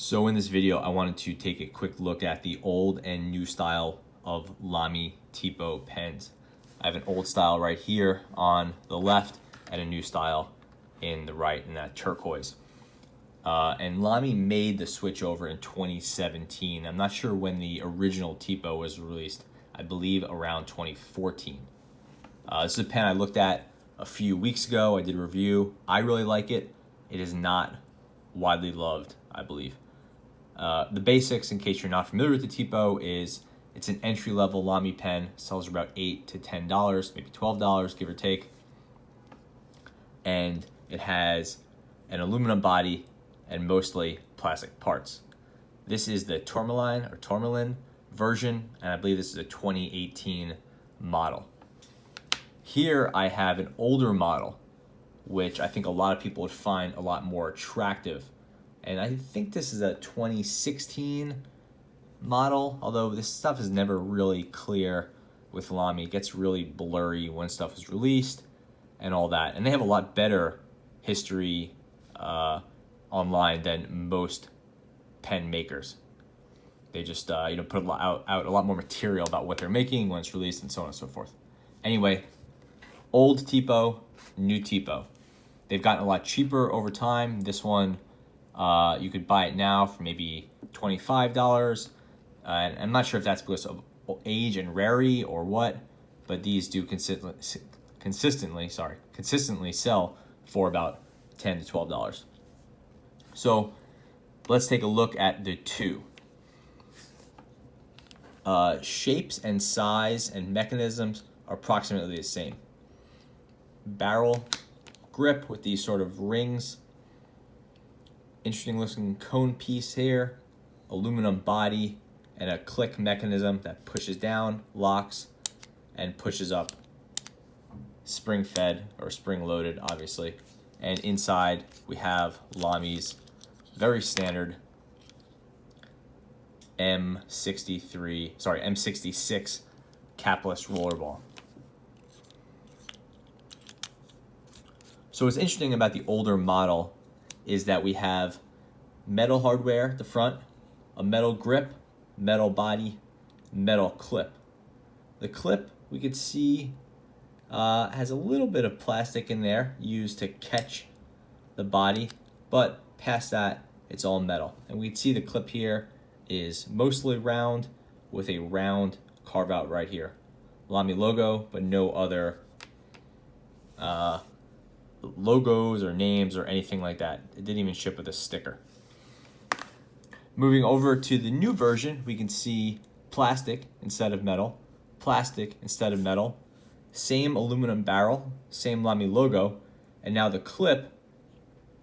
So in this video, I wanted to take a quick look at the old and new style of Lamy Tipo pens. I have an old style right here on the left and a new style in the right in that turquoise. And Lamy made the switch over in 2017. I'm not sure when the original Tipo was released. I believe around 2014. This is a pen I looked at a few weeks ago. I did a review. I really like it. It is not widely loved, I believe. The basics, in case you're not familiar with the Tipo, is it's an entry-level Lamy pen. Sells for about $8 to $10, maybe $12, give or take. And it has an aluminum body and mostly plastic parts. This is the tourmaline version, and I believe this is a 2018 model. Here I have an older model, which I think a lot of people would find a lot more attractive. And I think this is a 2016 model, although this stuff is never really clear with Lamy. It gets really blurry when stuff is released and all that. And they have a lot better history online than most pen makers. They just put out a lot more material about what they're making when it's released and so on and so forth. Anyway, old Tipo, new Tipo. They've gotten a lot cheaper over time. This one, you could buy it now for maybe $25. And I'm not sure if that's because of age and rarity or what, but these do consistently sell for about $10 to $12. So let's take a look at the two. Shapes and size and mechanisms are approximately the same. Barrel grip with these sort of rings. Interesting looking cone piece here. Aluminum body and a click mechanism that pushes down, locks, and pushes up. Spring fed or spring loaded, obviously. And inside we have Lamy's very standard M66 capless rollerball. So what's interesting about the older model is that we have metal hardware at the front, a metal grip, metal body, metal clip. The clip, we could see, has a little bit of plastic in there used to catch the body, but past that, it's all metal. And we can see the clip here is mostly round with a round carve out right here. Lamy logo, but no other logos or names or anything like that. It didn't even ship with a sticker. Moving over to the new version, we can see plastic instead of metal, plastic instead of metal, same aluminum barrel, same Lamy logo, and now the clip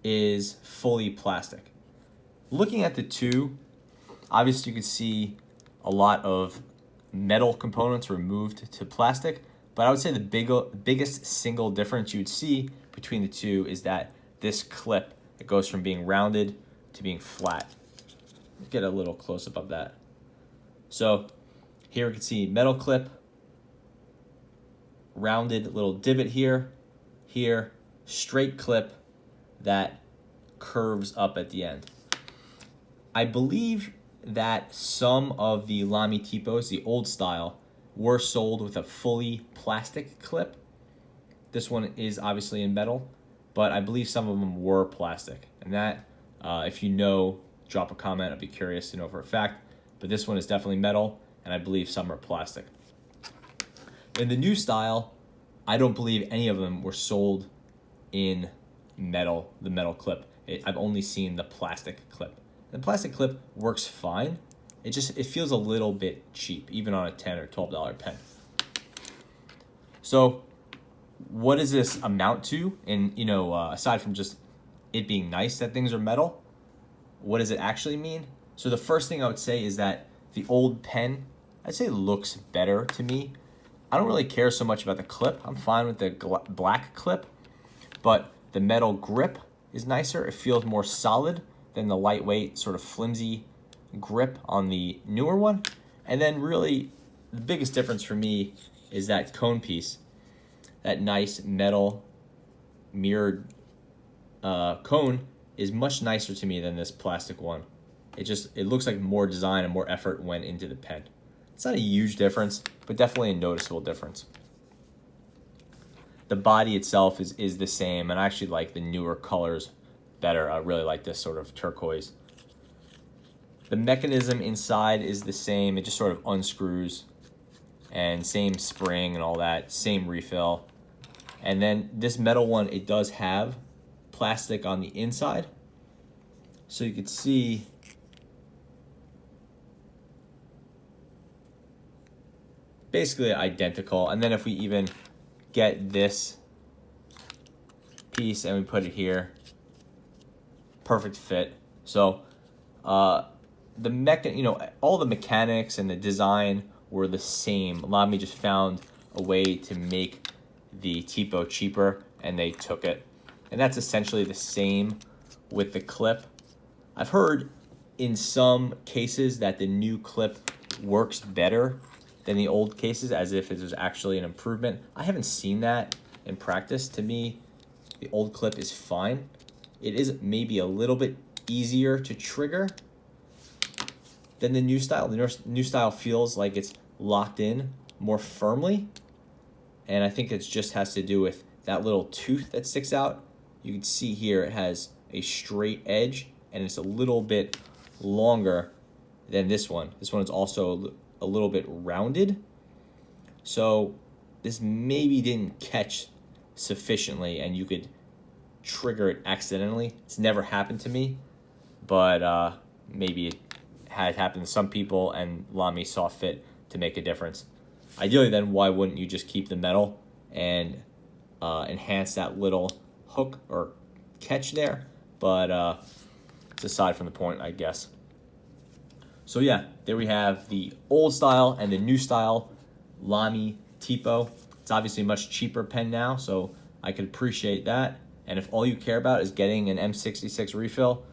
is fully plastic. Looking at the two, obviously you can see a lot of metal components removed to plastic, but I would say the biggest single difference you would see between the two is that this clip, it goes from being rounded to being flat. Let's get a little close-up of that. So here we can see metal clip, rounded little divot here, straight clip that curves up at the end. I believe that some of the Lamy Tipos, the old style, were sold with a fully plastic clip. This one is obviously in metal, but I believe some of them were plastic. And that, if you know, drop a comment. I'd be curious to know for a fact. But this one is definitely metal, and I believe some are plastic. In the new style, I don't believe any of them were sold in metal, the metal clip. I've only seen the plastic clip. The plastic clip works fine. It feels a little bit cheap, even on a $10 or $12 pen. So what does this amount to? And, aside from just it being nice that things are metal, what does it actually mean? So the first thing I would say is that the old pen, I'd say looks better to me. I don't really care so much about the clip. I'm fine with the black clip, but the metal grip is nicer. It feels more solid than the lightweight, sort of flimsy grip on the newer one. And then really the biggest difference for me is that cone piece, that nice metal mirrored cone is much nicer to me than this plastic one. it looks like more design and more effort went into the pen. It's not a huge difference, but definitely a noticeable difference. The body itself is the same, and I actually like the newer colors better. I really like this sort of turquoise. The mechanism inside is the same. It just sort of unscrews, and same spring and all that, same refill. And then this metal one, it does have plastic on the inside. So you could see basically identical. And then if we even get this piece and we put it here, perfect fit. So all the mechanics and the design were the same. Lamy just found a way to make the Tipo cheaper, and they took it. And that's essentially the same with the clip. I've heard in some cases that the new clip works better than the old cases, as if it was actually an improvement. I haven't seen that in practice. To me, the old clip is fine. It is maybe a little bit easier to trigger than the new style. The new style feels like it's locked in more firmly, and I think it just has to do with that little tooth that sticks out. You can see here it has a straight edge, and it's a little bit longer than this one. This one is also a little bit rounded. So this maybe didn't catch sufficiently, and you could trigger it accidentally. It's never happened to me, but maybe it had happened to some people, and Lamy saw fit to make a difference. Ideally, then, why wouldn't you just keep the metal and enhance that little hook or catch there? But it's aside from the point, I guess. So yeah, there we have the old style and the new style Lamy Tipo. It's obviously a much cheaper pen now, so I could appreciate that. And if all you care about is getting an M66 refill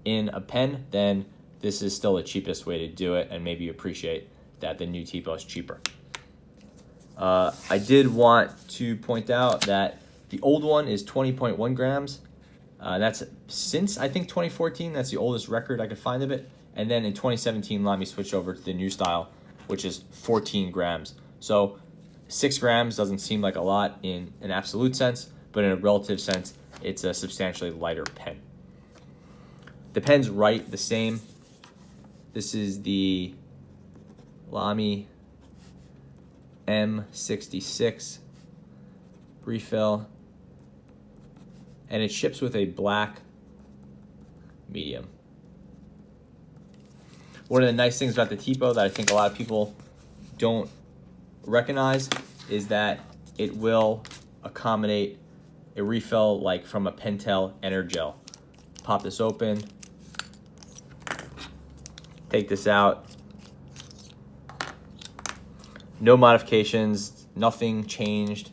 in a pen, then this is still the cheapest way to do it, and maybe you appreciate that the new Tipo is cheaper. I did want to point out that the old one is 20.1 grams. That's since, I think, 2014. That's the oldest record I could find of it. And then in 2017, Lamy switched over to the new style, which is 14 grams. So 6 grams doesn't seem like a lot in an absolute sense, but in a relative sense, it's a substantially lighter pen. The pen's right the same. This is the Lamy M66 refill, and it ships with a black medium. One of the nice things about the Tipo that I think a lot of people don't recognize is that it will accommodate a refill like from a Pentel Energel. Pop this open, take this out. No modifications, nothing changed.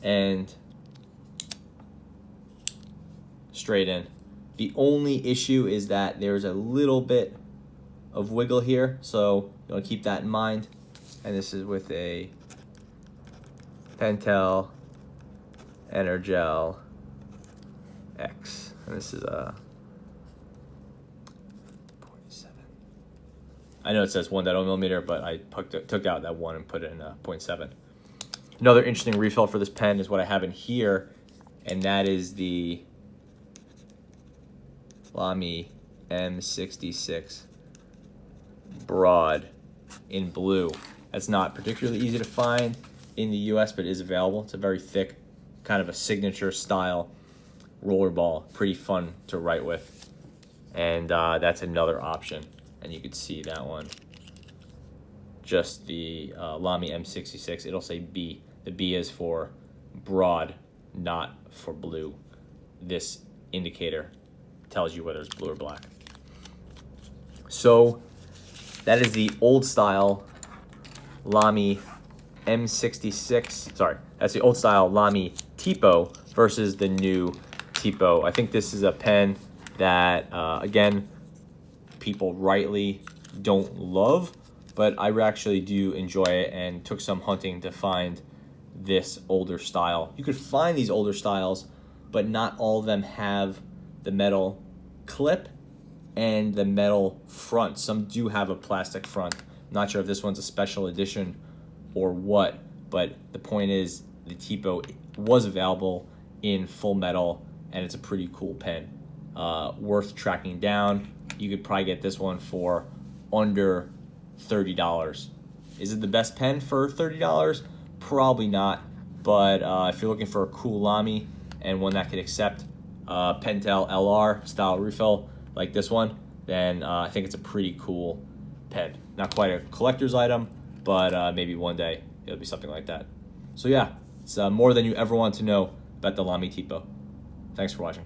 And straight in. The only issue is that there's a little bit of wiggle here, so you want to keep that in mind. And this is with a Pentel Energel X, and this is a 0.7. I know it says 1.0 millimeter, but I took out that 1 and put it in a 0.7. Another interesting refill for this pen is what I have in here, and that is the Lamy M66 Broad in blue. That's not particularly easy to find in the US, but it is available. It's a very thick, kind of a signature style rollerball. Pretty fun to write with. And that's another option. And you could see that one. Just the Lamy M66. It'll say B. The B is for broad, not for blue. This indicator tells you whether it's blue or black. So that is the old style Lamy M66. Sorry, that's the old style Lamy Tipo versus the new Tipo. I think this is a pen that, again, people rightly don't love, but I actually do enjoy it and took some hunting to find this older style. You could find these older styles but not all of them have the metal clip and the metal front. Some do have a plastic front. Not sure if this one's a special edition or what, but the point is the Tipo was available in full metal, and it's a pretty cool pen. Worth tracking down. You could probably get this one for under $30. Is it the best pen for $30? Probably not, but if you're looking for a cool Lamy and one that could accept Pentel LR style refill like this one, then I think it's a pretty cool pen. Not quite a collector's item, but maybe one day it'll be something like that. So yeah, it's more than you ever want to know about the Lamy Tipo. Thanks for watching.